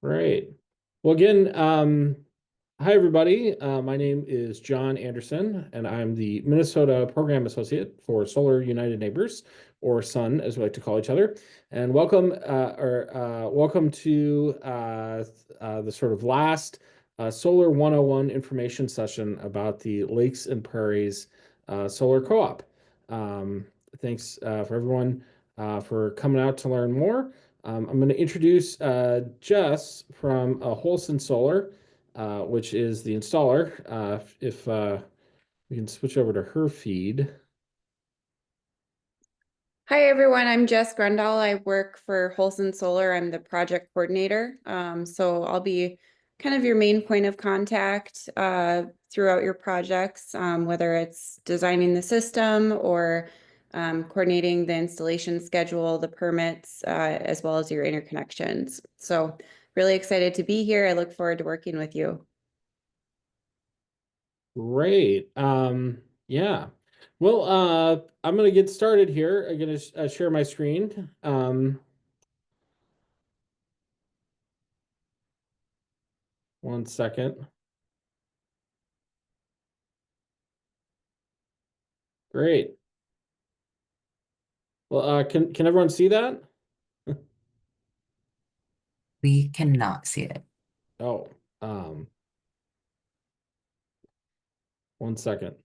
Great. Well, again, hi everybody. My name is John Anderson, and I'm the Minnesota Program Associate for Solar United Neighbors, or SUN, as we like to call each other. And welcome to the sort of last Solar 101 information session about the Lakes and Prairies Solar Co-op. Thanks for everyone for coming out to learn more. I'm going to introduce Jess from Holsen Solar, which is the installer. If we can switch over to her feed. Hi, everyone. I'm Jess Grundall. I work for Holsen Solar. I'm the project coordinator. So I'll be kind of your main point of contact throughout your projects, whether it's designing the system or coordinating the installation schedule, the permits, as well as your interconnections. So really excited to be here. I look forward to working with you. Great. Yeah. Well, I'm going to get started here. I'm going to share my screen. One second. Great. Well, can everyone see that? We cannot see it. Oh, um, one second.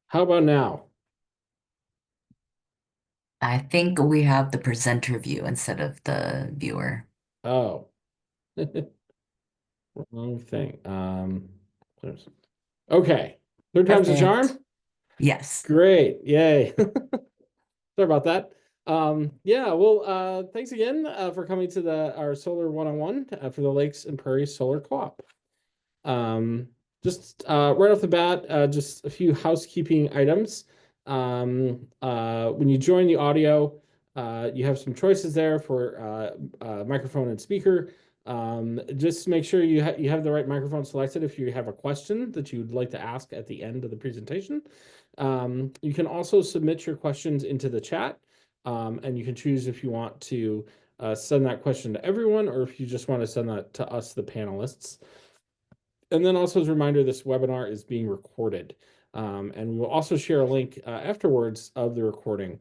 How about now? I think we have the presenter view instead of the viewer. Oh, wrong thing. Okay. Third time's a Perfect. charm? Yes. Great. Yay. Sorry about that. Yeah, well, thanks again for coming to our Solar 101 for the Lakes and Prairies Solar Co-op. Just right off the bat, just a few housekeeping items. When you join the audio, you have some choices there for microphone and speaker. Just make sure you have the right microphone selected if you have a question that you'd like to ask at the end of the presentation. You can also submit your questions into the chat, and you can choose if you want to send that question to everyone or if you just want to send that to us, the panelists. And then also as a reminder, this webinar is being recorded. And we will also share a link afterwards of the recording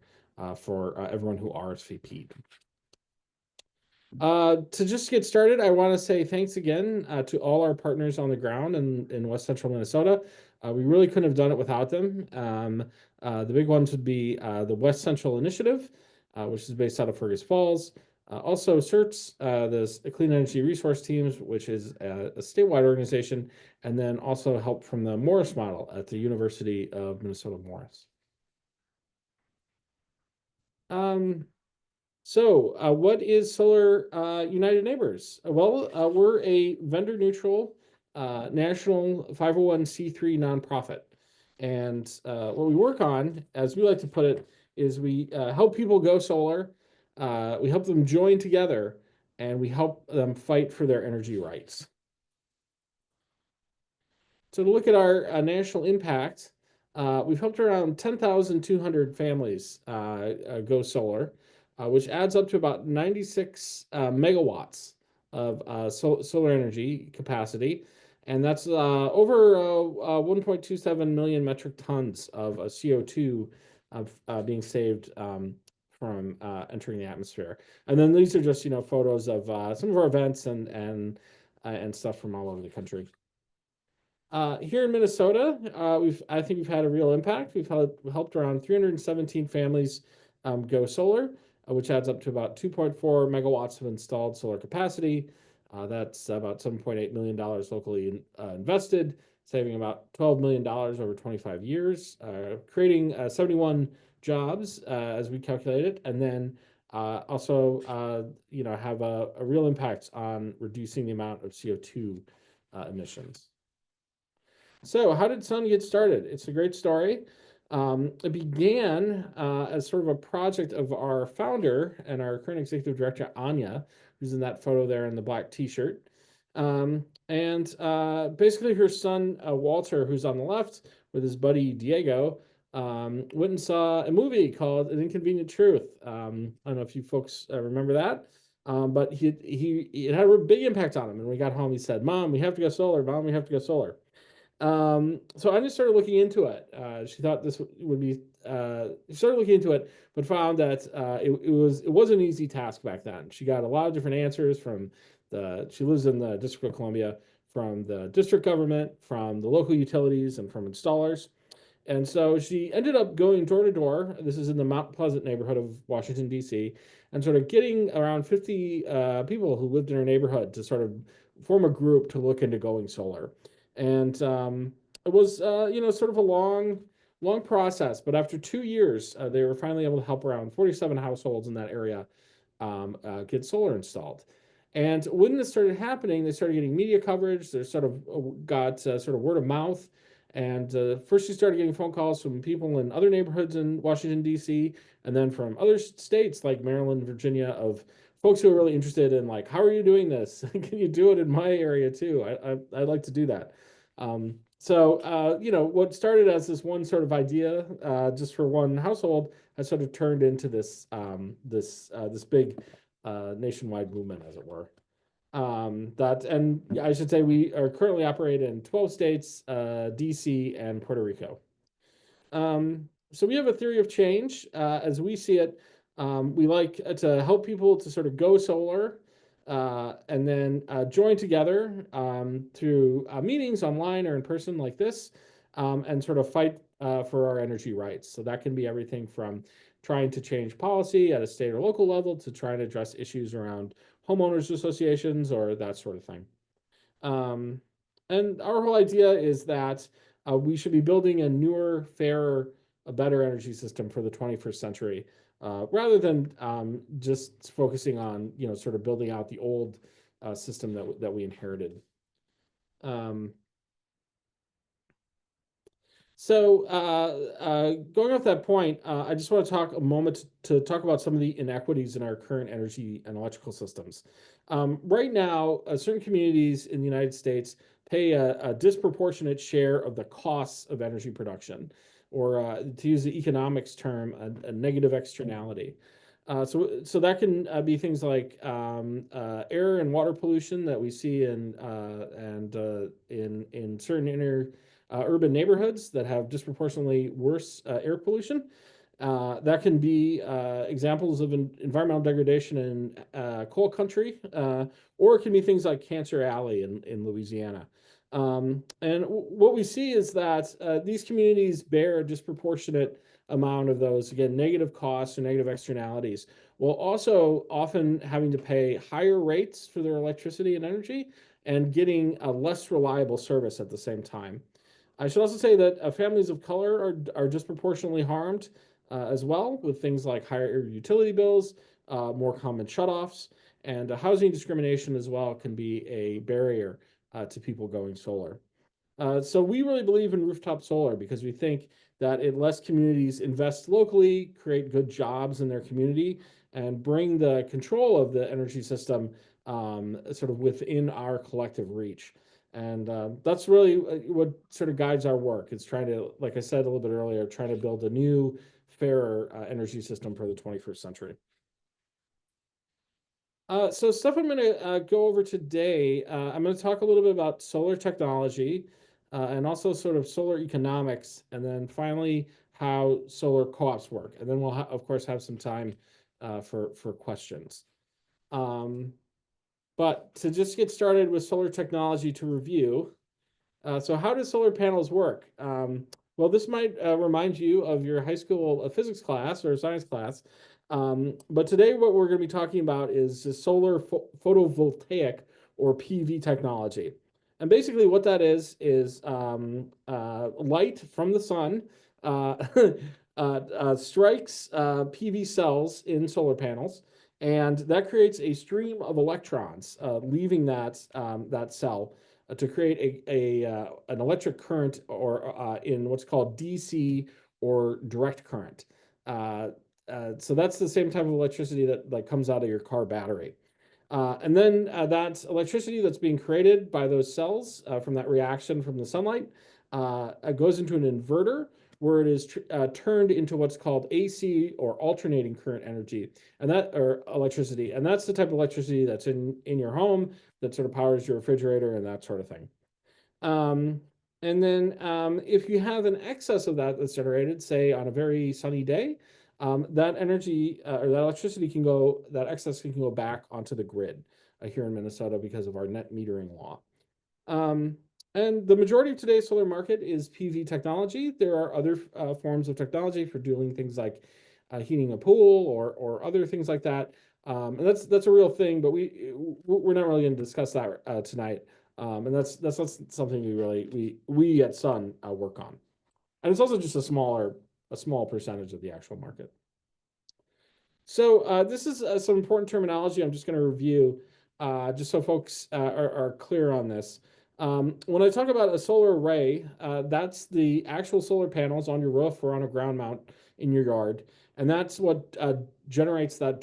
for everyone who RSVP'd. To just get started, I want to say thanks again to all our partners on the ground in West Central Minnesota. We really couldn't have done it without them. The big ones would be the West Central Initiative, which is based out of Fergus Falls. Also, CERTS, the Clean Energy Resource Teams, which is a statewide organization, and then also help from the Morris Model at the University of Minnesota Morris. So, what is Solar United Neighbors? Well, we're a vendor-neutral national 501c3 nonprofit. And what we work on, as we like to put it, is we help people go solar, we help them join together, and we help them fight for their energy rights. So to look at our national impact, we've helped around 10,200 families go solar, which adds up to about 96 megawatts of solar energy capacity. And that's over 1.27 million metric tons of CO2 being saved from entering the atmosphere. And then these are just, photos of some of our events and stuff from all over the country. Here in Minnesota, I think we've had a real impact. We've helped around 317 families go solar, which adds up to about 2.4 megawatts of installed solar capacity. That's about $7.8 million locally invested, saving about $12 million over 25 years, creating 71 jobs as we calculate it, and then also have a real impact on reducing the amount of CO2 emissions. So, how did Sun get started? It's a great story. It began as sort of a project of our founder and our current executive director, Anya, who's in that photo there in the black t-shirt. And basically her son, Walter, who's on the left with his buddy, Diego, went and saw a movie called An Inconvenient Truth. I don't know if you folks remember that. But it had a big impact on him. And when we got home, he said, "Mom, we have to go solar. Mom, we have to go solar." So I just started looking into it. She thought this would be. She started looking into it, but found that it was an easy task back then. She got a lot of different answers from the. She lives in the District of Columbia, from the district government, from the local utilities, and from installers. And so she ended up going door to door. This is in the Mount Pleasant neighborhood of Washington, D.C., and sort of getting around 50 people who lived in her neighborhood to sort of form a group to look into going solar. And it was, sort of a long process. But after 2 years, they were finally able to help around 47 households in that area get solar installed. And when this started happening, they started getting media coverage. They sort of got sort of word of mouth. And first, she started getting phone calls from people in other neighborhoods in Washington, D.C., and then from other states like Maryland, Virginia, of folks who are really interested in, like, how are you doing this? Can you do it in my area too? I'd like to do that. What started as this one sort of idea, just for one household, has sort of turned into this big nationwide movement, as it were. And I should say we are currently operating in 12 states, DC, and Puerto Rico. So we have a theory of change. As we see it, we like to help people to sort of go solar, and then join together through meetings online or in person like this, and sort of fight for our energy rights. So that can be everything from trying to change policy at a state or local level to trying to address issues around homeowners associations or that sort of thing. Um, and our whole idea is that we should be building a newer, fairer, a better energy system for the 21st century, rather than just focusing on, sort of building out the old system that we inherited. Um, Going off that point, I just want to talk a moment to talk about some of the inequities in our current energy and electrical systems. Right now, certain communities in the United States pay a disproportionate share of the costs of energy production, or to use the economics term, a negative externality. So that can be things like air and water pollution that we see in certain urban neighborhoods that have disproportionately worse air pollution. That can be examples of environmental degradation in coal country, or it can be things like Cancer Alley in Louisiana. And what we see is that these communities bear a disproportionate amount of those, again, negative costs or negative externalities, while also often having to pay higher rates for their electricity and energy and getting a less reliable service at the same time. I should also say that families of color are disproportionately harmed as well, with things like higher utility bills, more common shutoffs, and housing discrimination as well can be a barrier to people going solar. So we really believe in rooftop solar because we think that it lets communities invest locally, create good jobs in their community, and bring the control of the energy system sort of within our collective reach. And that's really what sort of guides our work. It's trying to, like I said a little bit earlier, trying to build a new, fairer energy system for the 21st century. So stuff I'm going to go over today, I'm going to talk a little bit about solar technology, and also sort of solar economics, and then finally how solar co-ops work. And then we'll, of course, have some time for questions. But to just get started with solar technology to review, so how do solar panels work? Well, this might remind you of your high school physics class or science class. But today what we're going to be talking about is solar photovoltaic, or PV technology. And basically what that is light from the sun strikes PV cells in solar panels, and that creates a stream of electrons leaving that cell to create an electric current, or in what's called DC, or direct current. So that's the same type of electricity that comes out of your car battery. And then that electricity that's being created by those cells from that reaction from the sunlight goes into an inverter, where it is turned into what's called AC, or alternating current energy, and that or electricity, and that's the type of electricity that's in your home that sort of powers your refrigerator and that sort of thing. Um, and then if you have an excess of that that's generated, say on a very sunny day, that energy or that electricity can go, that excess can go back onto the grid here in Minnesota because of our net metering law. Um, and the majority of today's solar market is PV technology. There are other forms of technology for doing things like heating a pool or other things like that. And that's a real thing, but we're not really going to discuss that tonight. And that's not something we at Sun work on. And it's also just a small percentage of the actual market. So this is some important terminology I'm just going to review, just so folks are clear on this. When I talk about a solar array, that's the actual solar panels on your roof or on a ground mount in your yard, and that's what generates that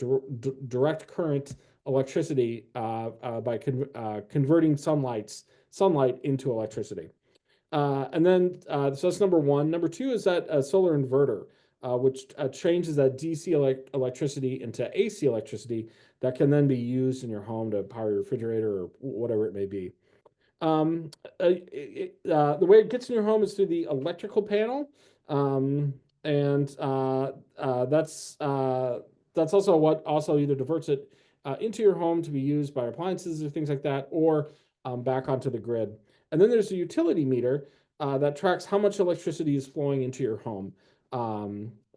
direct current electricity by converting sunlight into electricity. And then, so that's number one. Number two is that solar inverter, which changes that DC electricity into AC electricity that can then be used in your home to power your refrigerator or whatever it may be. Um, the way it gets in your home is through the electrical panel, and that's also what also either diverts it into your home to be used by appliances or things like that, or back onto the grid. And then there's a utility meter that tracks how much electricity is flowing into your home.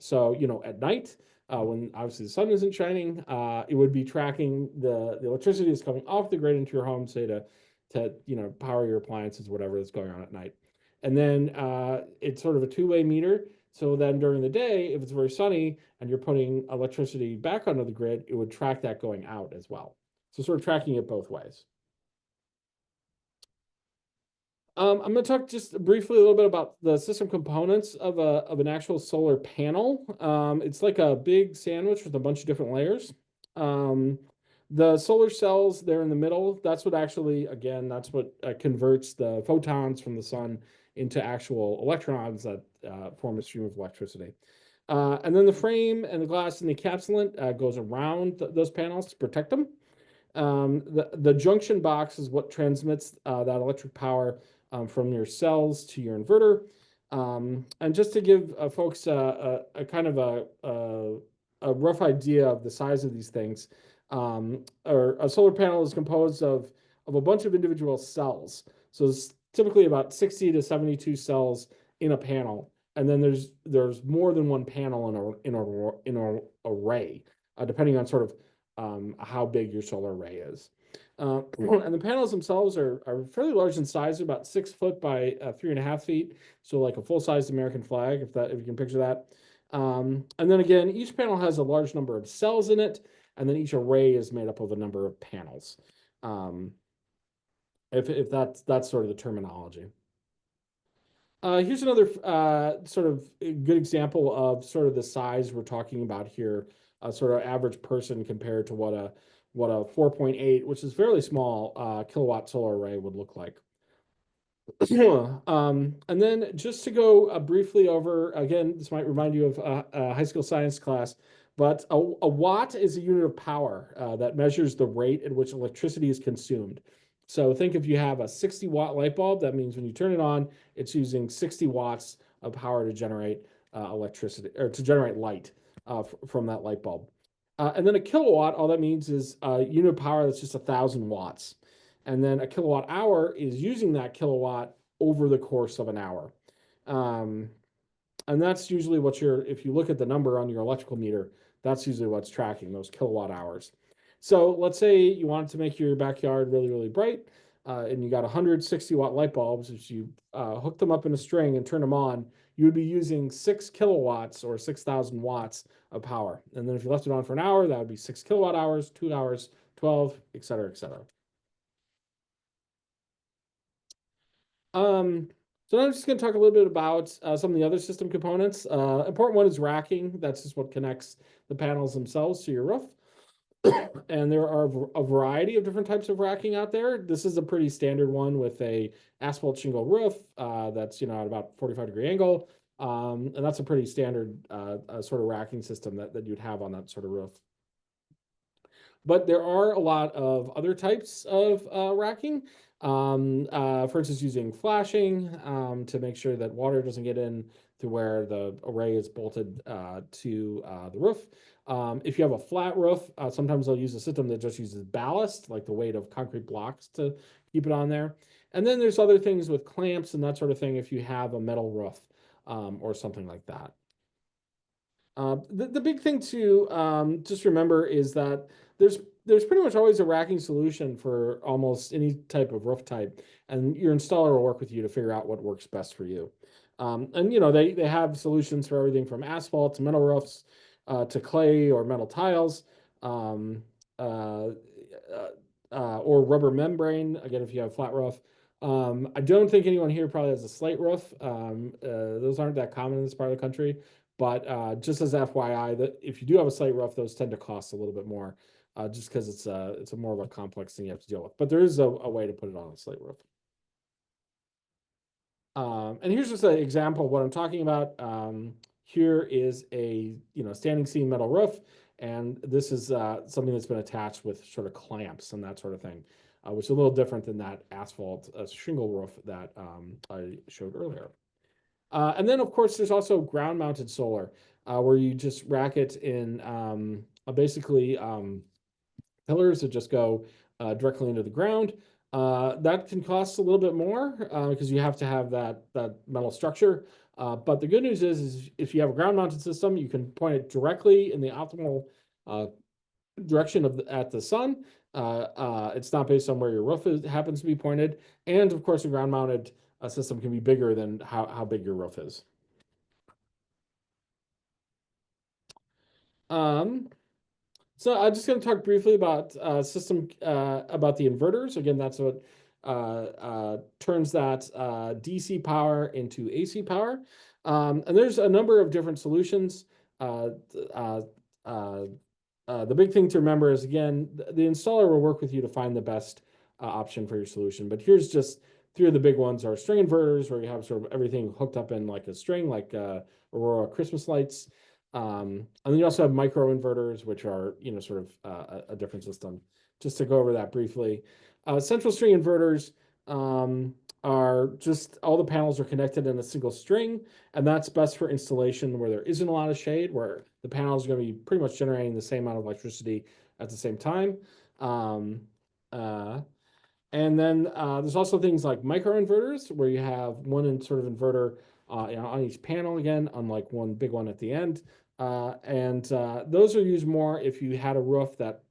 So at night, when obviously the sun isn't shining, it would be tracking the electricity that's coming off the grid into your home, say to power your appliances, whatever is going on at night. And then it's sort of a two-way meter. So then during the day, if it's very sunny and you're putting electricity back onto the grid, it would track that going out as well. So sort of tracking it both ways. I'm going to talk just briefly a little bit about the system components of an actual solar panel. It's like a big sandwich with a bunch of different layers. The solar cells there in the middle, that's what actually, again, that's what converts the photons from the sun into actual electrons that form a stream of electricity. And then the frame and the glass and the encapsulant goes around those panels to protect them. The junction box is what transmits that electric power from your cells to your inverter. And just to give folks a kind of a rough idea of the size of these things, or a solar panel is composed of a bunch of individual cells. So it's typically about 60 to 72 cells in a panel. And then there's more than one panel in an array, depending on sort of how big your solar array is. And the panels themselves are fairly large in size, about 6 foot by 3.5 feet. So like a full-sized American flag, if you can picture that. And then again, each panel has a large number of cells in it, and then each array is made up of a number of panels. If that's sort of the terminology. Here's another sort of good example of sort of the size we're talking about here, sort of average person compared to what a 4.8, which is fairly small, kilowatt solar array would look like. And then just to go briefly over, again, this might remind you of a high school science class, but a watt is a unit of power that measures the rate at which electricity is consumed. So think if you have a 60-watt light bulb, that means when you turn it on, it's using 60 watts of power to generate electricity, or to generate light from that light bulb. And then a kilowatt, all that means is a unit of power that's just 1,000 watts. And then a kilowatt hour is using that kilowatt over the course of an hour. And that's usually what if you look at the number on your electrical meter, that's usually what's tracking those kilowatt hours. So let's say you wanted to make your backyard really, really bright, and you got 160-watt light bulbs. If you hook them up in a string and turn them on, you would be using 6 kilowatts or 6,000 watts of power. And then if you left it on for an hour, that would be 6 kilowatt hours, 2 hours, 12, et cetera, et cetera. So now I'm just going to talk a little bit about some of the other system components. Important one is racking. That's just what connects the panels themselves to your roof. And there are a variety of different types of racking out there. This is a pretty standard one with a asphalt shingle roof that's at about 45-degree angle. And that's a pretty standard sort of racking system that you'd have on that sort of roof. But there are a lot of other types of racking. For instance, using flashing to make sure that water doesn't get in to where the array is bolted to the roof. If you have a flat roof, sometimes they'll use a system that just uses ballast, like the weight of concrete blocks, to keep it on there. And then there's other things with clamps and that sort of thing if you have a metal roof or something like that. The big thing to just remember is that there's pretty much always a racking solution for almost any type of roof type, and your installer will work with you to figure out what works best for you. And you know they have solutions for everything from asphalt to metal roofs to clay or metal tiles, um, uh, or rubber membrane. Again, if you have a flat roof. I don't think anyone here probably has a slate roof. Those aren't that common in this part of the country. But just as FYI, that if you do have a slate roof, those tend to cost a little bit more, just because it's a more of a complex thing you have to deal with. But there is a way to put it on a slate roof. And here's just an example of what I'm talking about. Here is a standing seam metal roof, and this is something that's been attached with sort of clamps and that sort of thing, which is a little different than that asphalt shingle roof that I showed earlier. And then, of course, there's also ground-mounted solar, where you just rack it in basically pillars that just go directly into the ground. That can cost a little bit more because you have to have that metal structure. But the good news is if you have a ground-mounted system, you can point it directly in the optimal direction at the sun. It's not based on where your roof happens to be pointed, and of course, a ground-mounted system can be bigger than how big your roof is. Um, so I'm just going to talk briefly about about the inverters. Again, that's what turns that DC power into AC power. And there's a number of different solutions. Uh, uh, uh, the big thing to remember is, again, the installer will work with you to find the best option for your solution. But here's just three of the big ones are string inverters, where you have sort of everything hooked up in like a string, like Aurora Christmas lights. And then you also have micro inverters, which are, sort of a different system. Just to go over that briefly. Central string inverters are just all the panels are connected in a single string, and that's best for installation where there isn't a lot of shade, where the panels are going to be pretty much generating the same amount of electricity at the same time. Um, uh, and then there's also things like microinverters, where you have one sort of inverter on each panel again, unlike one big one at the end. And those are used more if you had a roof that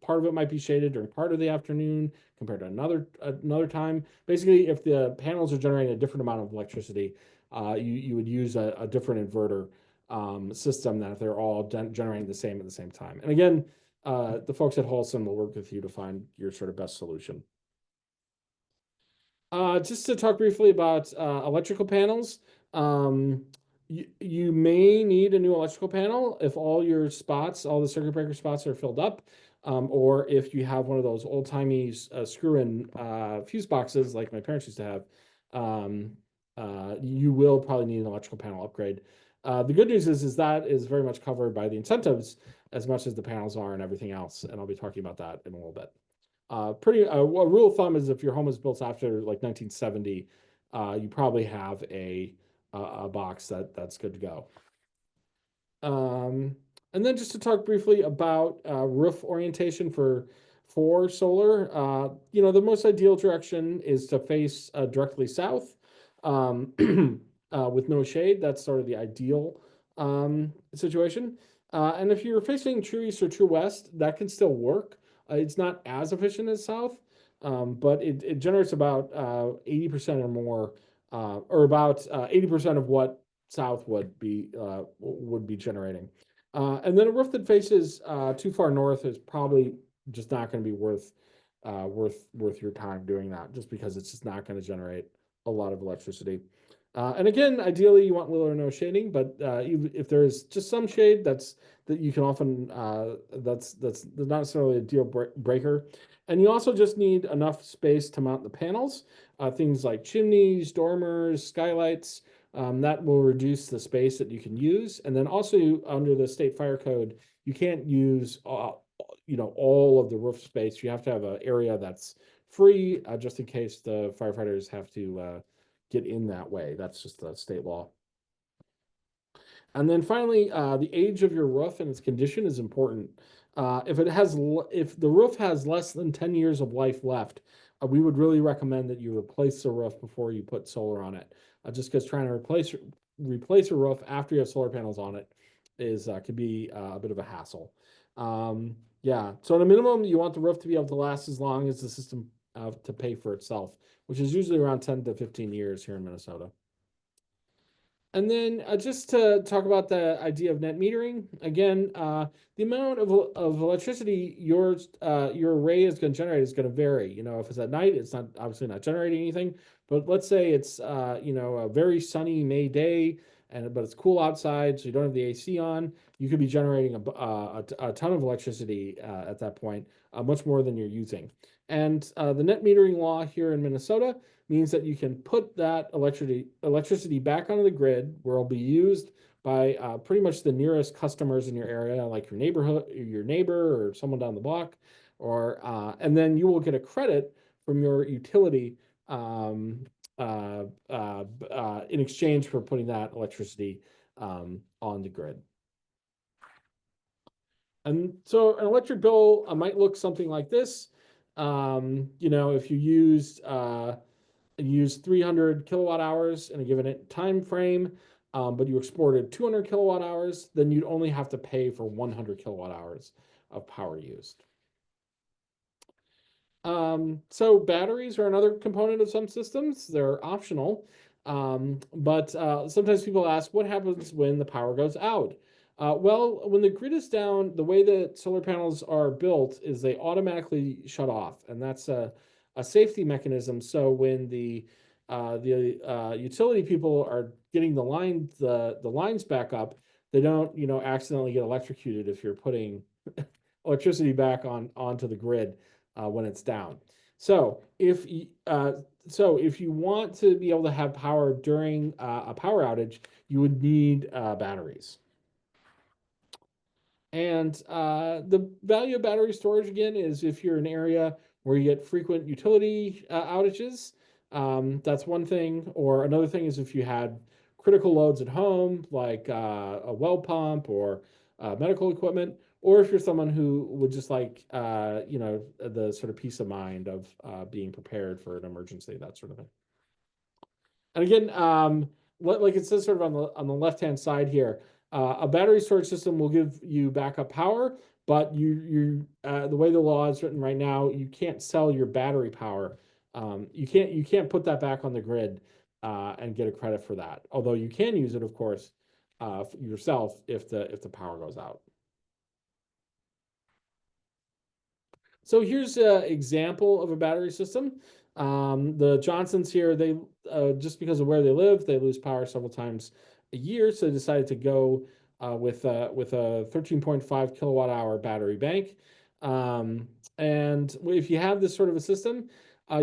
part of it might be shaded during part of the afternoon compared to another time. Basically, if the panels are generating a different amount of electricity, you would use a different inverter system than if they're all generating the same at the same time. And again, the folks at Holsen will work with you to find your sort of best solution. Just to talk briefly about electrical panels, you may need a new electrical panel if all your spots, all the circuit breaker spots are filled up, or if you have one of those old-timey screw-in fuse boxes like my parents used to have, you will probably need an electrical panel upgrade. The good news is that is very much covered by the incentives as much as the panels are and everything else, and I'll be talking about that in a little bit. A rule of thumb is if your home is built after like 1970, you probably have a box that's good to go. And then just to talk briefly about roof orientation for solar, the most ideal direction is to face directly south with no shade. That's sort of the ideal situation. And if you're facing true east or true west, that can still work. It's not as efficient as south, but it generates about 80% or more, or about 80% of what south would be generating. And then a roof that faces too far north is probably just not going to be worth your time doing that, just because it's just not going to generate a lot of electricity. And again, ideally you want little or no shading, but even if there is just some shade, that you can often that's not necessarily a deal breaker. And you also just need enough space to mount the panels. Things like chimneys, dormers, skylights, That will reduce the space that you can use. And then also under the state fire code, you can't use all of the roof space. You have to have an area that's free, just in case the firefighters have to get in that way. That's just the state law. And then finally, the age of your roof and its condition is important. If the roof has less than 10 years of life left, we would really recommend that you replace the roof before you put solar on it. Just because trying to replace a roof after you have solar panels on it could be a bit of a hassle. Yeah, so at a minimum, you want the roof to be able to last as long as the system to pay for itself, which is usually around 10 to 15 years here in Minnesota. And then just to talk about the idea of net metering, again, the amount of electricity your array is going to generate is going to vary. If it's at night, it's not obviously not generating anything. But let's say it's a very sunny May day, but it's cool outside, so you don't have the AC on. You could be generating a ton of electricity at that point, much more than you're using. And the net metering law here in Minnesota means that you can put that electricity back onto the grid, where it'll be used by pretty much the nearest customers in your area, like your neighbor or someone down the block, and then you will get a credit from your utility in exchange for putting that electricity on the grid. And so an electric bill might look something like this. If you use 300 kilowatt hours in a given time frame, but you exported 200 kilowatt hours, then you'd only have to pay for 100 kilowatt hours of power used. So batteries are another component of some systems. They're optional, but sometimes people ask, what happens when the power goes out? Well, when the grid is down, the way that solar panels are built is they automatically shut off, and that's a safety mechanism. So when the utility people are getting the lines back up, they don't accidentally get electrocuted if you're putting electricity back onto the grid when it's down. So if you want to be able to have power during a power outage, you would need batteries. And the value of battery storage, again, is if you're in an area where you get frequent utility outages, that's one thing. Or another thing is if you had critical loads at home, like a well pump or medical equipment, or if you're someone who would just like, the sort of peace of mind of being prepared for an emergency, that sort of thing. And again, like it says sort of on the left-hand side here, a battery storage system will give you backup power, but the way the law is written right now, you can't sell your battery power. You can't put that back on the grid and get a credit for that. Although you can use it, of course, yourself if the power goes out. So here's an example of a battery system. The Johnsons here, they just because of where they live, they lose power several times a year, so they decided to go with a 13.5 kilowatt hour battery bank. And if you have this sort of a system,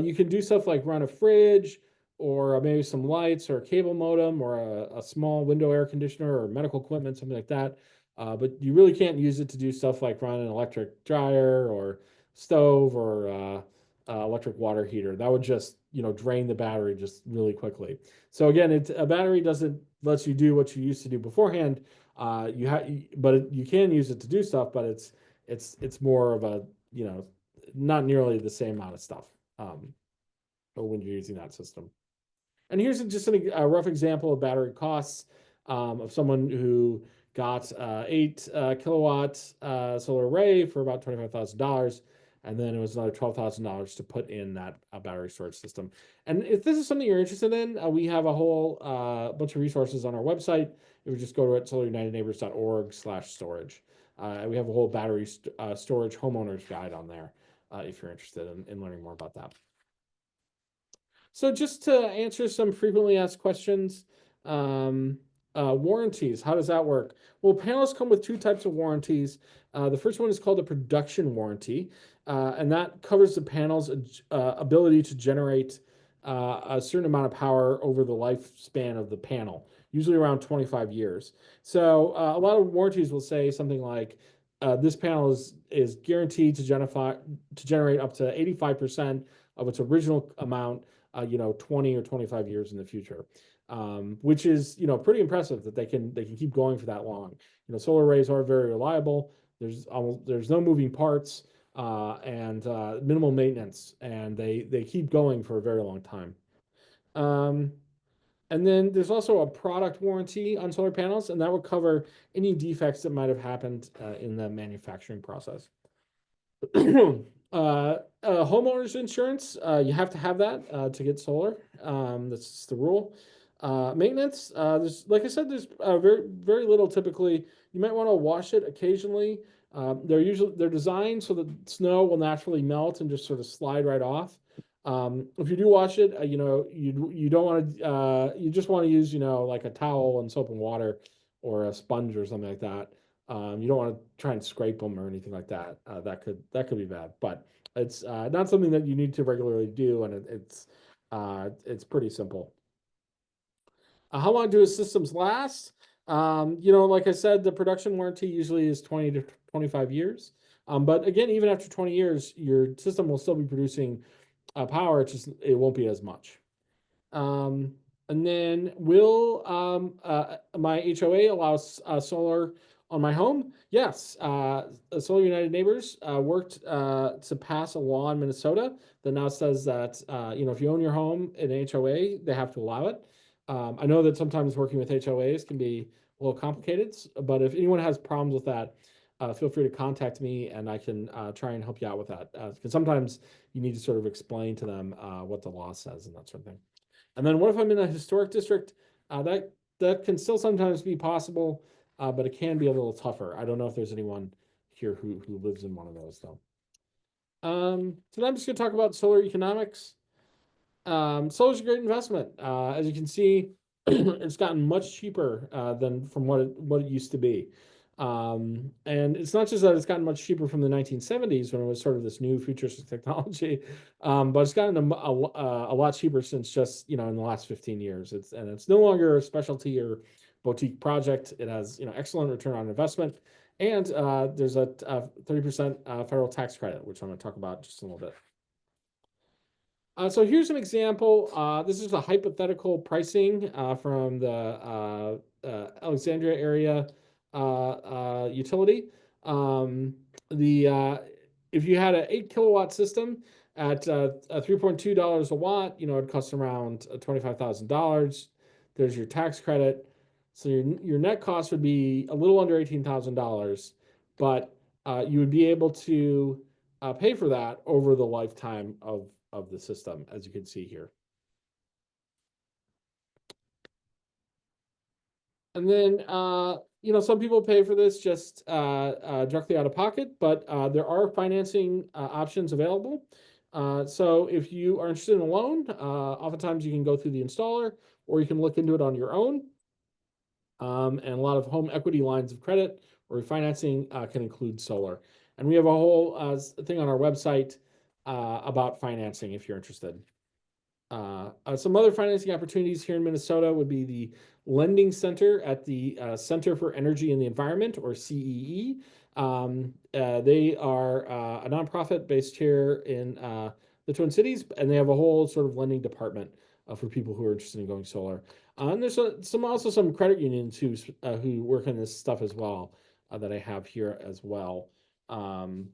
you can do stuff like run a fridge, or maybe some lights, or a cable modem, or a small window air conditioner, or medical equipment, something like that. But you really can't use it to do stuff like run an electric dryer or stove or electric water heater. That would just drain the battery just really quickly. So again, a battery doesn't let you do what you used to do beforehand. But you can use it to do stuff, but it's more of a not nearly the same amount of stuff when you're using that system. And here's just a rough example of battery costs of someone who got 8 kilowatt solar array for about $25,000. And then it was another $12,000 to put in that battery storage system. And if this is something you're interested in, we have a whole bunch of resources on our website. You would just go to solarunitedneighbors.org/storage. We have a whole battery storage homeowner's guide on there if you're interested in learning more about that. So just to answer some frequently asked questions, warranties, how does that work? Well, panels come with 2 types of warranties. The first one is called a production warranty, and that covers the panel's ability to generate a certain amount of power over the lifespan of the panel, usually around 25 years. So a lot of warranties will say something like, this panel is guaranteed to generate up to 85% of its original amount, 20 or 25 years in the future, which is pretty impressive that they can keep going for that long. Solar arrays are very reliable. There's no moving parts, and minimal maintenance, and they keep going for a very long time. And then there's also a product warranty on solar panels, and that would cover any defects that might have happened in the manufacturing process. Homeowners insurance, you have to have that to get solar. That's the rule. Maintenance, there's, like I said, there's very little typically. You might want to wash it occasionally. They're designed so that snow will naturally melt and just sort of slide right off. If you do wash it, you don't want to, you just want to use, like a towel and soap and water or a sponge or something like that. You don't want to try and scrape them or anything like that. That could be bad, but it's not something that you need to regularly do, and it's pretty simple. How long do systems last? Like I said, the production warranty usually is 20 to 25 years. But again, even after 20 years, your system will still be producing power. It won't be as much. And then will my HOA allow solar on my home? Yes. Solar United Neighbors worked to pass a law in Minnesota that now says that if you own your home in an HOA, they have to allow it. I know that sometimes working with HOAs can be a little complicated, but if anyone has problems with that, feel free to contact me and I can try and help you out with that. Because sometimes you need to sort of explain to them what the law says and that sort of thing. And then what if I'm in a historic district? That can still sometimes be possible, but it can be a little tougher. I don't know if there's anyone here who lives in one of those though. So I'm just going to talk about solar economics. Solar's a great investment. As you can see, it's gotten much cheaper than from what it used to be. And it's not just that it's gotten much cheaper from the 1970s when it was sort of this new futuristic technology, but it's gotten a lot cheaper since just in the last 15 years. It's no longer a specialty or boutique project. It has excellent return on investment, and there's a 30% federal tax credit, which I'm going to talk about just a little bit. So here's an example. This is a hypothetical pricing from the Alexandria area utility. If you had an 8 kilowatt system at $3.2 a watt, it'd cost around $25,000. There's your tax credit. So your net cost would be a little under $18,000, but you would be able to pay for that over the lifetime of the system, as you can see here. And then, some people pay for this just directly out of pocket, but there are financing options available. So if you are interested in a loan, oftentimes you can go through the installer, or you can look into it on your own. And a lot of home equity lines of credit or refinancing can include solar. And we have a whole thing on our website about financing if you're interested. Some other financing opportunities here in Minnesota would be the Lending Center at the Center for Energy and the Environment, or CEE. They are a nonprofit based here in the Twin Cities, and they have a whole sort of lending department for people who are interested in going solar. And there's also some credit unions who work on this stuff as well that I have here as well. And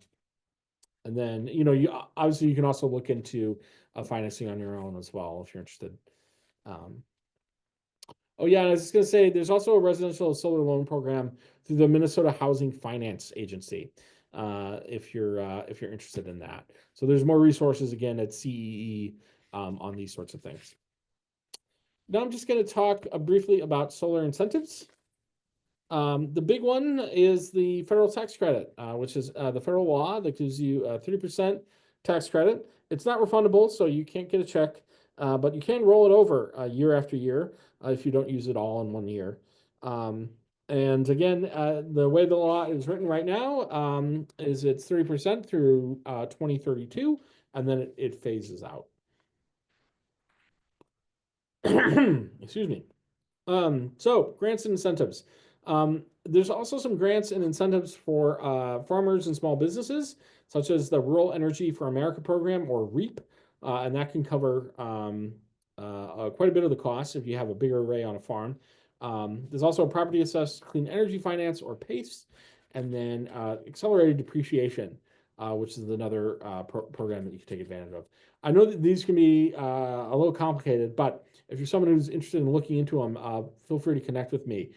then, you obviously you can also look into financing on your own as well if you're interested. Oh yeah, and I was just gonna say there's also a residential solar loan program through the Minnesota Housing Finance Agency, if you're interested in that. So there's more resources again at CEE on these sorts of things. Now I'm just going to talk briefly about solar incentives. The big one is the federal tax credit, which is the federal law that gives you a 30% tax credit. It's not refundable, so you can't get a check, but you can roll it over year after year if you don't use it all in 1 year. And again, the way the law is written right now is it's 30% through 2032, and then it phases out. Excuse me. So grants and incentives. There's also some grants and incentives for farmers and small businesses, such as the Rural Energy for America program, or REAP, and that can cover quite a bit of the cost if you have a bigger array on a farm. There's also property assessed clean energy finance, or PACE, and then accelerated depreciation, which is another program that you can take advantage of. I know that these can be a little complicated, but if you're someone who's interested in looking into them, feel free to connect with me,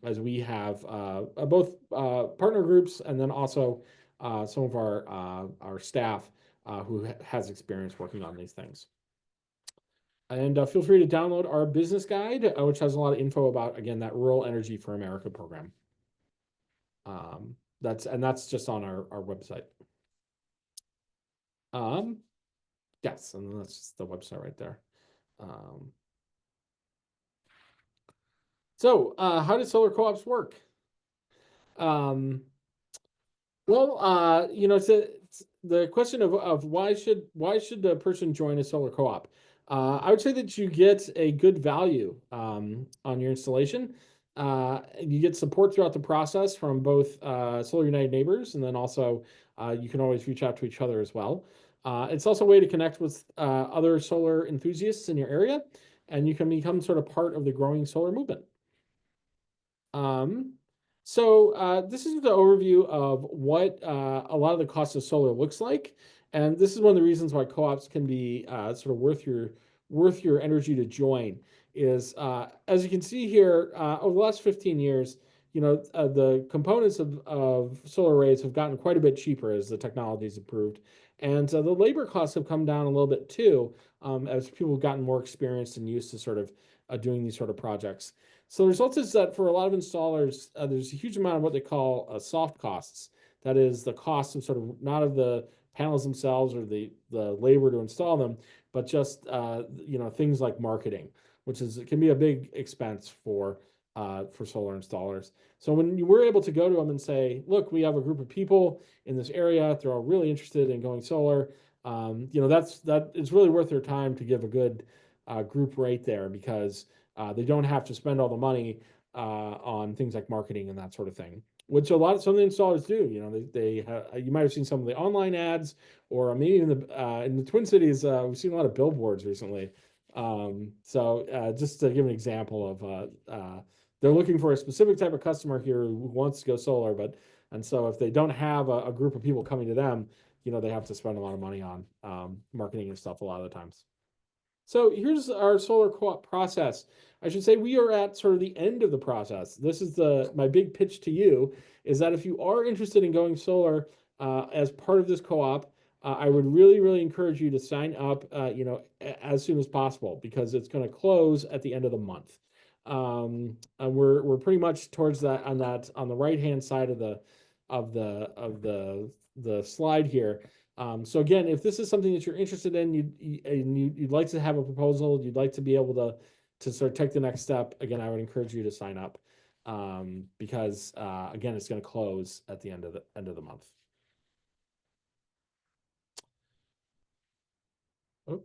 as we have both partner groups, and then also some of our staff who has experience working on these things. And feel free to download our business guide, which has a lot of info about, again, that Rural Energy for America program. That's just on our website. Yes, and that's just the website right there. So how do solar co-ops work? Well, it's the question of why should a person join a solar co-op? I would say that you get a good value on your installation. You get support throughout the process from both Solar United neighbors, and then also you can always reach out to each other as well. It's also a way to connect with other solar enthusiasts in your area, and you can become sort of part of the growing solar movement. This is the overview of what a lot of the cost of solar looks like, and this is one of the reasons why co-ops can be sort of worth your energy to join. Is as you can see here, over the last 15 years, the components of solar arrays have gotten quite a bit cheaper as the technology has improved, and the labor costs have come down a little bit too, as people have gotten more experienced and used to sort of doing these sort of projects. So the result is that for a lot of installers, there's a huge amount of what they call soft costs. That is the cost of sort of not of the panels themselves or the labor to install them, but just things like marketing, which it can be a big expense for solar installers. So when you were able to go to them and say, look, we have a group of people in this area, they're all really interested in going solar. It's really worth their time to give a good group rate there, because they don't have to spend all the money on things like marketing and that sort of thing, which some of the installers do. You might have seen some of the online ads, or maybe in the Twin Cities, we've seen a lot of billboards recently. Just to give an example of, they're looking for a specific type of customer here who wants to go solar, and so if they don't have a group of people coming to them, they have to spend a lot of money on marketing and stuff a lot of the times. So here's our solar co-op process. I should say we are at sort of the end of the process. This is my big pitch to you, is that if you are interested in going solar as part of this co-op, I would really, really encourage you to sign up, as soon as possible, because it's going to close at the end of the month. And we're pretty much towards that on the right-hand side of the slide here. So again, if this is something that you're interested in, you'd like to have a proposal, you'd like to be able to sort of take the next step, again, I would encourage you to sign up, because again, it's going to close at the end of the month. Oh.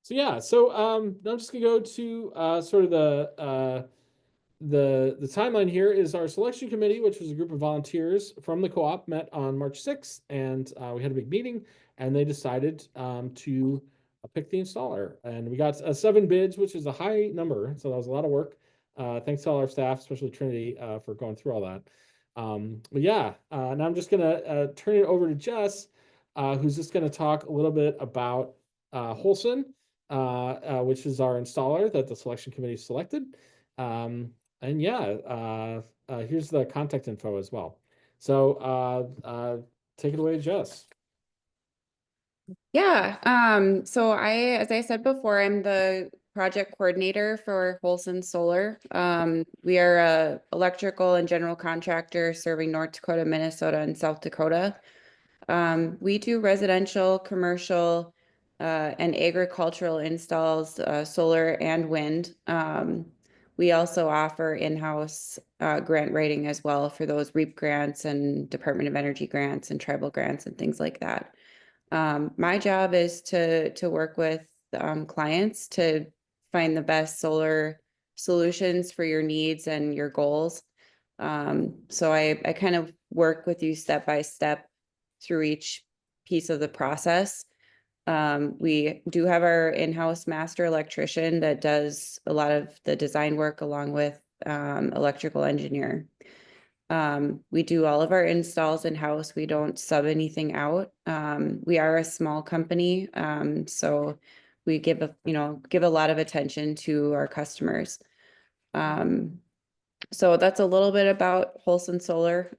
So yeah, now I'm just gonna go to sort of the timeline here. Is our selection committee, which was a group of volunteers from the co-op, met on March 6th, and we had a big meeting, and they decided to pick the installer, and we got 7 bids, which is a high number, so that was a lot of work. Thanks to all our staff, especially Trinity, for going through all that. But yeah, now I'm just gonna turn it over to Jess, who's just gonna talk a little bit about Holsen, which is our installer that the selection committee selected. And yeah, here's the contact info as well. So take it away, Jess. Yeah, so as I said before, I'm the project coordinator for Holsen Solar. We are a electrical and general contractor serving North Dakota, Minnesota, and South Dakota. We do residential, commercial, and agricultural installs, solar and wind. We also offer in-house grant writing as well for those REAP grants and Department of Energy grants and tribal grants and things like that. My job is to work with clients to find the best solar solutions for your needs and your goals. So I kind of work with you step by step through each piece of the process. We do have our in-house master electrician that does a lot of the design work along with electrical engineer. We do all of our installs in-house. We don't sub anything out. We are a small company, so we give a lot of attention to our customers. So that's a little bit about Holsen Solar.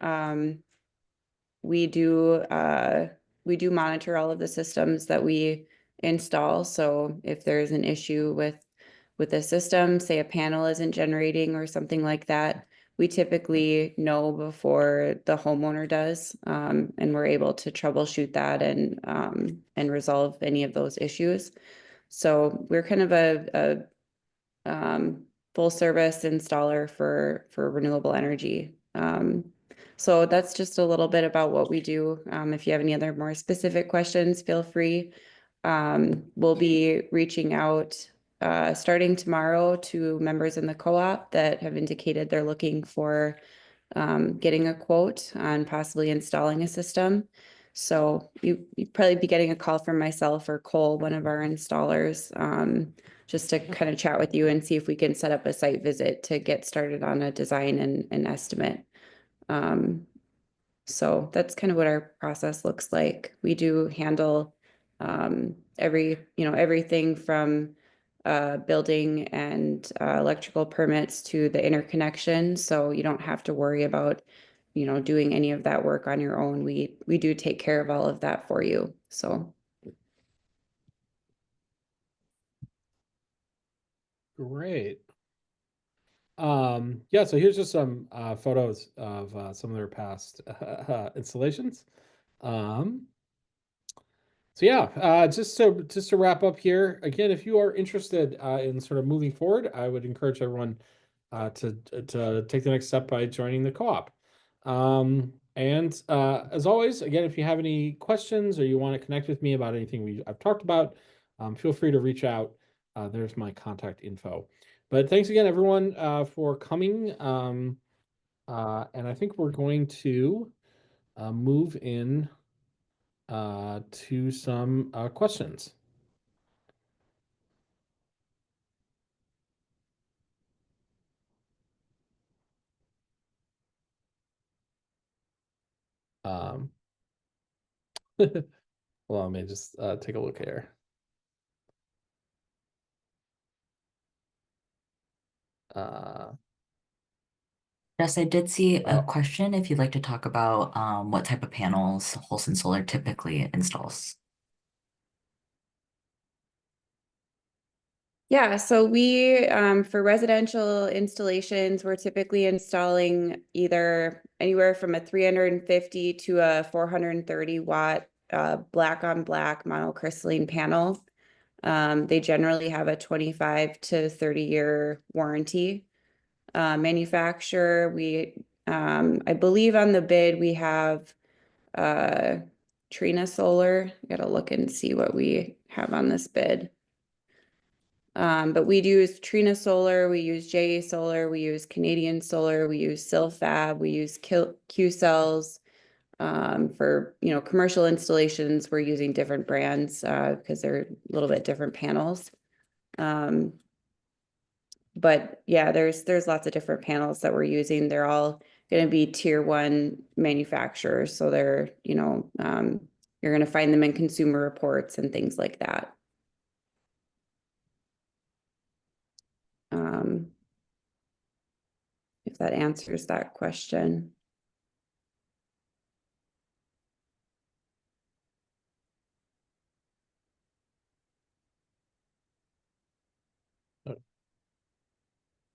We do monitor all of the systems that we install. So if there's an issue with the system, say a panel isn't generating or something like that, we typically know before the homeowner does, and we're able to troubleshoot that and resolve any of those issues. So we're kind of a full service installer for renewable energy. So that's just a little bit about what we do. If you have any other more specific questions, feel free. We'll be reaching out starting tomorrow to members in the co-op that have indicated they're looking for getting a quote on possibly installing a system. So you'd probably be getting a call from myself or Cole, one of our installers, just to kind of chat with you and see if we can set up a site visit to get started on a design and an estimate. So that's kind of what our process looks like. We do handle everything from building and electrical permits to the interconnection. So you don't have to worry about, doing any of that work on your own. We do take care of all of that for you. So. Great. Yeah, so here's just some photos of some of their past installations. Um, so yeah, just to wrap up here, again, if you are interested in sort of moving forward, I would encourage everyone to take the next step by joining the co-op. And as always, again, if you have any questions or you want to connect with me about anything I've talked about, feel free to reach out. There's my contact info. But thanks again, everyone, for coming. And I think we're going to move in to some questions. Um, well, let me just take a look here. Uh, Yes, I did see a oh, question if you'd like to talk about what type of panels Holsen Solar typically installs. Yeah, so we, for residential installations, we're typically installing either anywhere from a 350 to a 430 watt black on black monocrystalline panel. They generally have a 25 to 30-year warranty. Manufacturer, I believe on the bid we have Trina Solar. I gotta look and see what we have on this bid. But we use Trina Solar, we use JA Solar, we use Canadian Solar, we use Silfab, we use Q cells. For commercial installations, we're using different brands because they're a little bit different panels. But yeah, there's lots of different panels that we're using. They're all going to be tier 1 manufacturers, so they're you're going to find them in consumer reports and things like that. If that answers that question.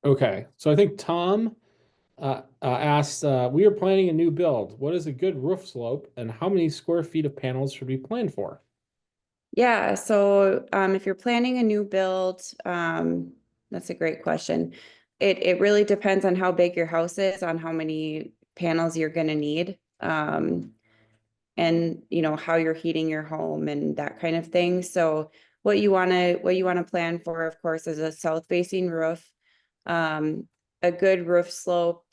okay, so I think Tom asked, we are planning a new build. What is a good roof slope and how many square feet of panels should we plan for? Yeah, so if you're planning a new build, that's a great question. It really depends on how big your house is, on how many panels you're going to need. And how you're heating your home and that kind of thing. So what you wanna plan for, of course, is a south-facing roof. A good roof slope,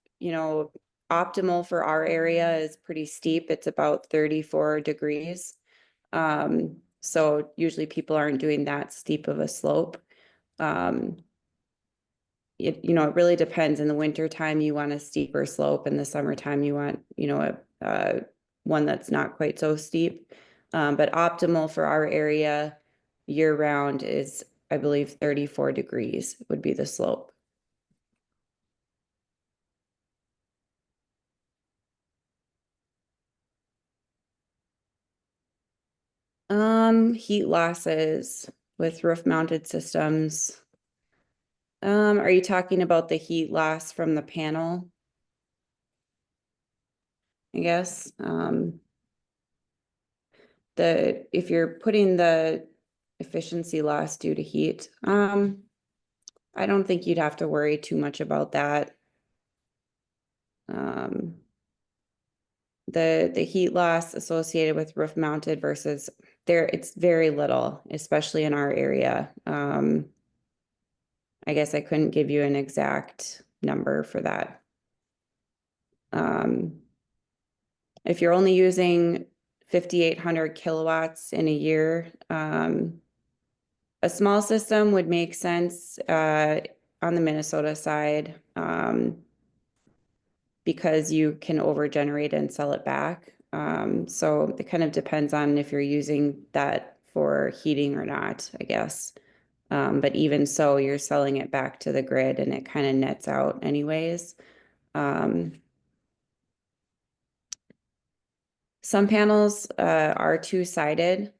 optimal for our area is pretty steep. It's about 34 degrees. So usually people aren't doing that steep of a slope. Um, it really depends. In the winter time, you want a steeper slope. In the summertime, you want, one that's not quite so steep. But optimal for our area year round is, I believe, 34 degrees would be the slope. Heat losses with roof mounted systems. Are you talking about the heat loss from the panel? I guess, if you're putting the efficiency loss due to heat, I don't think you'd have to worry too much about that. The heat loss associated with roof mounted versus it's very little, especially in our area. I guess I couldn't give you an exact number for that. If you're only using 5,800 kilowatts in a year, a small system would make sense on the Minnesota side, because you can overgenerate and sell it back. So it kind of depends on if you're using that for heating or not, I guess. But even so, you're selling it back to the grid and it kind of nets out anyways. Some panels are two-sided,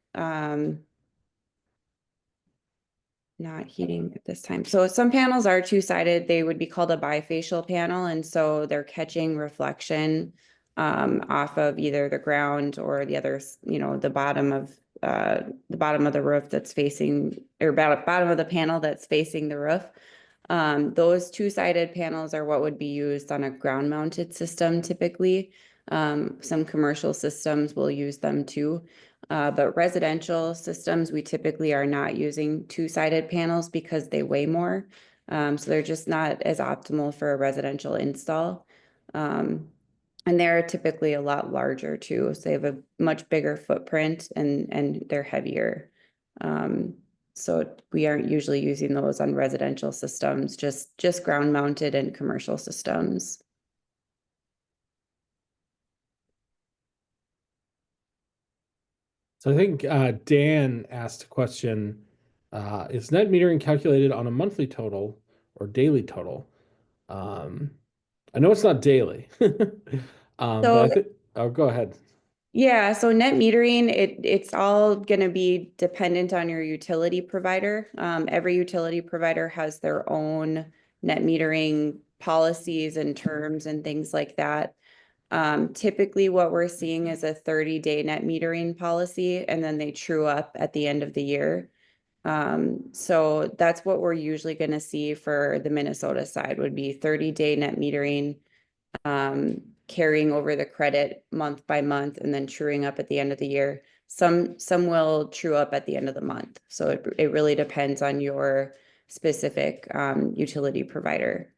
not heating at this time. So some panels are two-sided. They would be called a bifacial panel, and so they're catching reflection off of either the ground or the other, the bottom of the roof that's facing, or bottom of the panel that's facing the roof. Those two-sided panels are what would be used on a ground-mounted system typically. Some commercial systems will use them too. But residential systems, we typically are not using two-sided panels because they weigh more. So they're just not as optimal for a residential install. And they're typically a lot larger too. So they have a much bigger footprint and they're heavier. So we aren't usually using those on residential systems, just ground mounted and commercial systems. So I think Dan asked a question, is net metering calculated on a monthly total or daily total? I know it's not daily. But I So think, oh, go ahead. yeah, so net metering, it's all gonna be dependent on your utility provider. Every utility provider has their own net metering policies and terms and things like that. Typically what we're seeing is a 30-day net metering policy, and then they true up at the end of the year. So that's what we're usually gonna see for the Minnesota side would be 30-day net metering, carrying over the credit month by month and then truing up at the end of the year. Some will true up at the end of the month. So it really depends on your specific utility provider.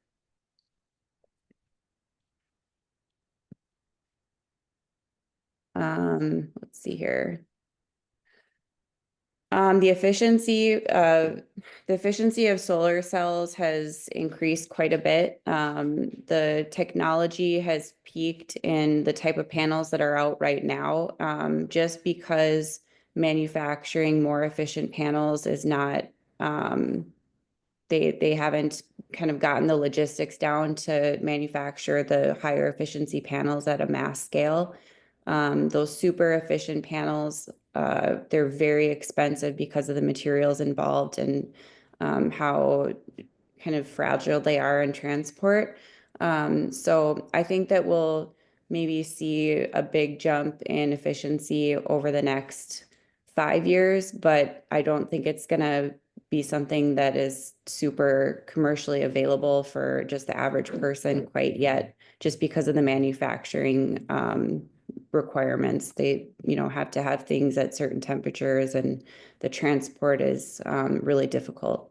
Let's see here. The efficiency of solar cells has increased quite a bit. The technology has peaked in the type of panels that are out right now, just because manufacturing more efficient panels is not, they haven't kind of gotten the logistics down to manufacture the higher efficiency panels at a mass scale. Those super efficient panels, they're very expensive because of the materials involved and how kind of fragile they are in transport. So I think that we'll maybe see a big jump in efficiency over the next 5 years, but I don't think it's gonna be something that is super commercially available for just the average person quite yet, just because of the manufacturing requirements. They, have to have things at certain temperatures, and the transport is really difficult.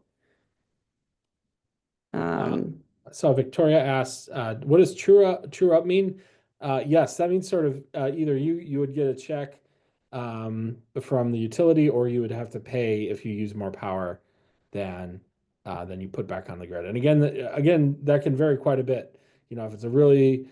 So Victoria asks, what does true up mean? Yes, that means sort of either you would get a check from the utility, or you would have to pay if you use more power than you put back on the grid. And again, that can vary quite a bit. If it's a really,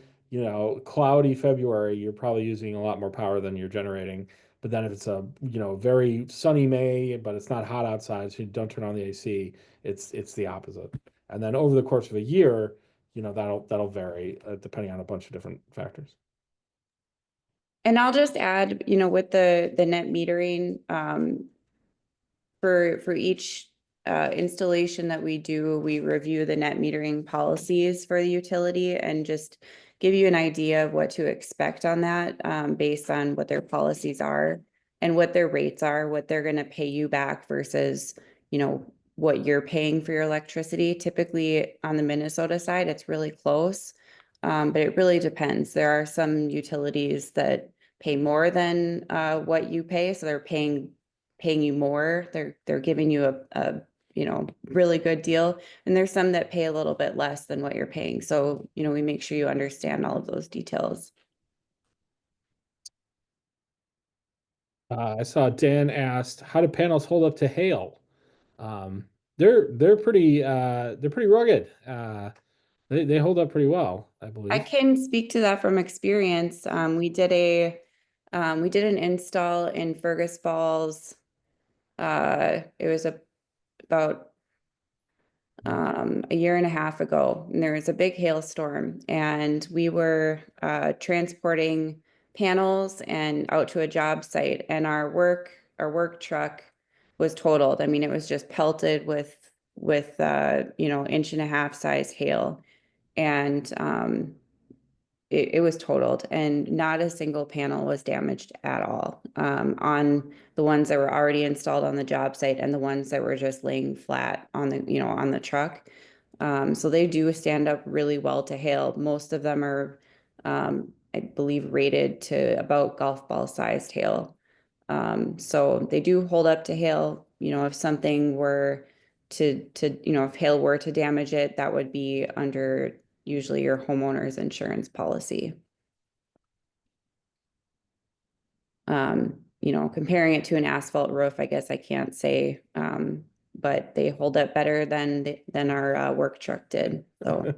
cloudy February, you're probably using a lot more power than you're generating. But then if it's a, very sunny May, but it's not hot outside, so you don't turn on the AC, it's the opposite. And then over the course of a year, that'll vary depending on a bunch of different factors. And I'll just add, with the net metering, for each installation that we do, we review the net metering policies for the utility and just give you an idea of what to expect on that, based on what their policies are and what their rates are, what they're going to pay you back versus, what you're paying for your electricity. Typically on the Minnesota side, it's really close, but it really depends. There are some utilities that pay more than what you pay, so they're paying you more. They're giving you a really good deal. And there's some that pay a little bit less than what you're paying. So, we make sure you understand all of those details. I saw Dan asked, how do panels hold up to hail? They're pretty rugged. They hold up pretty well, I I believe. can speak to that from experience. We did an install in Fergus Falls. It was about a year and a half ago, and there was a big hailstorm, and we were transporting panels and out to a job site, and our work truck was totaled. I mean, it was just pelted with inch and a half size hail, and it was totaled, and not a single panel was damaged at all, on the ones that were already installed on the job site and the ones that were just laying flat on the truck. So they do stand up really well to hail. Most of them are, I believe, rated to about golf ball sized hail. So they do hold up to hail. If something were if hail were to damage it, that would be under usually your homeowner's insurance policy. Comparing it to an asphalt roof, I guess I can't say, but they hold up better than our work truck did. So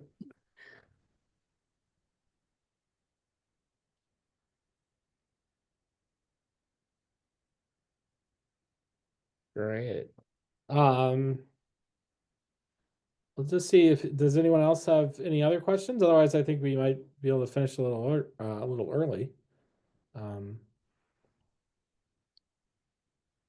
Great. Um, let's just see if does anyone else have any other questions? Otherwise, I think we might be able to finish a little early. Um,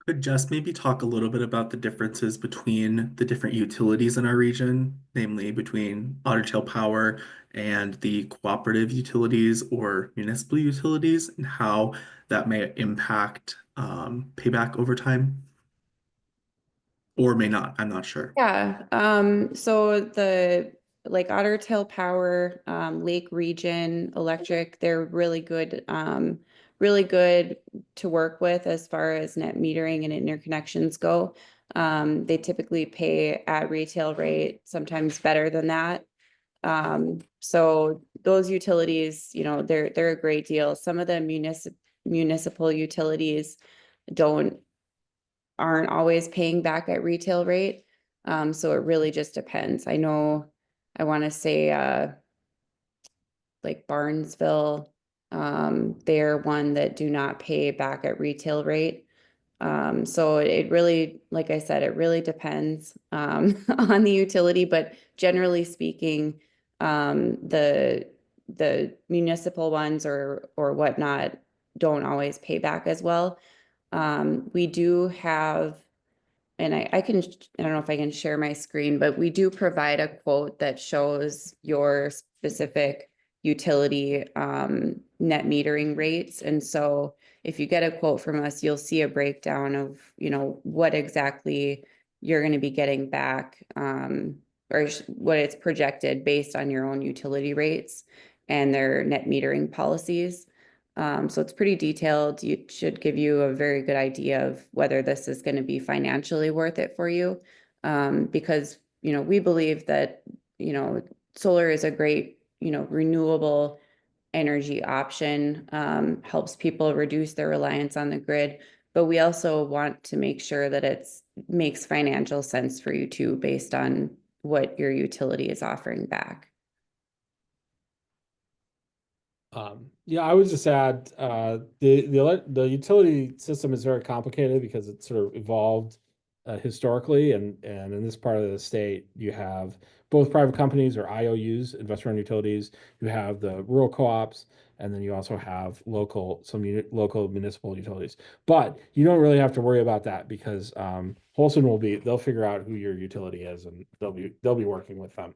Could Jess maybe talk a little bit about the differences between the different utilities in our region, namely between Otter Tail Power and the cooperative utilities or municipal utilities, and how that may impact payback over time? Or may not, I'm not sure. yeah, so like Otter Tail Power, Lake Region Electric, they're really good to work with as far as net metering and interconnections go. They typically pay at retail rate, sometimes better than that. So those utilities, they're a great deal. Some of the municipal utilities aren't always paying back at retail rate. So it really just depends. I know, I want to say, like Barnesville, they're one that do not pay back at retail rate. So it really, like I said, it really depends, on the utility, but generally speaking, the municipal ones or whatnot don't always pay back as well. We do have, and I don't know if I can share my screen, but we do provide a quote that shows your specific utility net metering rates. And so if you get a quote from us, you'll see a breakdown of, what exactly you're going to be getting back, or what it's projected based on your own utility rates and their net metering policies. So it's pretty detailed. You should give you a very good idea of whether this is going to be financially worth it for you. Because, we believe that, solar is a great, renewable energy option, helps people reduce their reliance on the grid. But we also want to make sure that makes financial sense for you too, based on what your utility is offering back. Yeah, I would just add the utility system is very complicated because it's sort of evolved historically, and in this part of the state, you have both private companies or IOUs, investor-owned utilities. You have the rural co-ops, and then you also have local municipal utilities. But you don't really have to worry about that because Holsen they'll figure out who your utility is, and they'll be working with them.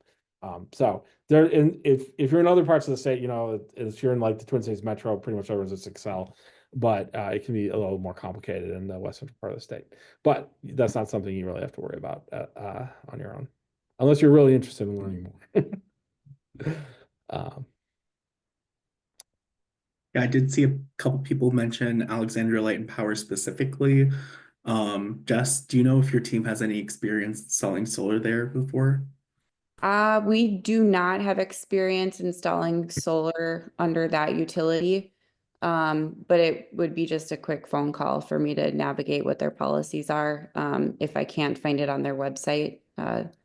So there, if you're in other parts of the state, if you're in like the Twin Cities Metro, pretty much everyone's at Excel, but it can be a little more complicated in the western part of the state. But that's not something you really have to worry about on your own, unless you're really interested in learning more. um, Yeah, I did see a couple people mention Alexandria Light and Power specifically. Jess, do you know if your team has any experience selling solar there before? We do not have experience installing solar under that utility. But it would be just a quick phone call for me to navigate what their policies are. If I can't find it on their website,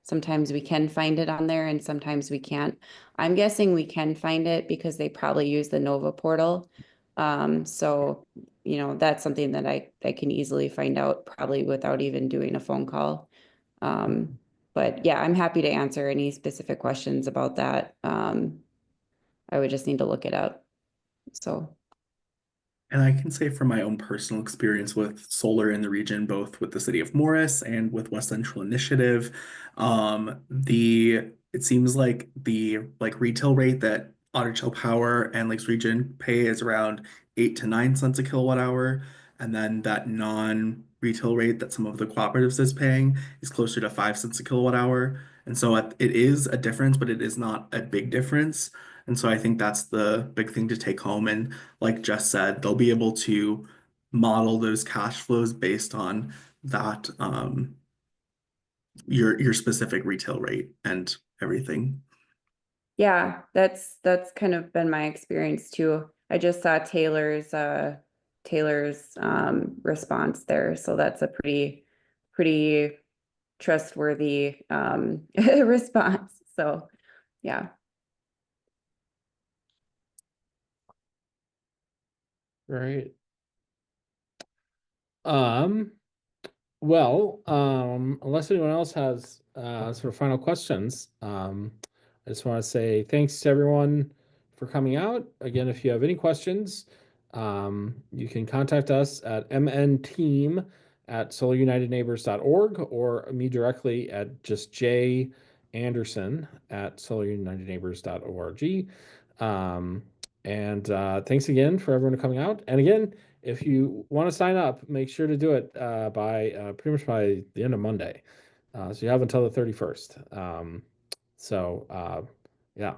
sometimes we can find it on there and sometimes we can't. I'm guessing we can find it because they probably use the Nova portal. So, that's something that I can easily find out probably without even doing a phone call. But yeah, I'm happy to answer any specific questions about that. I would just need to look it up. So, And I can say from my own personal experience with solar in the region, both with the city of Morris and with West Central Initiative, it seems like the retail rate that Otter Tail Power and Lakes Region pay is around 8 to 9 cents a kilowatt hour, and then that non-retail rate that some of the cooperatives is paying is closer to 5 cents a kilowatt hour. And so it is a difference, but it is not a big difference. And so I think that's the big thing to take home. And like Jess said, they'll be able to model those cash flows based on that your specific retail rate and everything. yeah, that's kind of been my experience too. I just saw Taylor's response there, so that's a pretty trustworthy response. So, yeah. Right. Um, well, unless anyone else has sort of final questions, I just want to say thanks to everyone for coming out. Again, if you have any questions, you can contact us at mnteam@solarunitedneighbors.org or me directly at just janderson@solarunitedneighbors.org. Um, and thanks again for everyone coming out. And again, if you want to sign up, make sure to do it by pretty much by the end of Monday. So you have until the 31st. So yeah.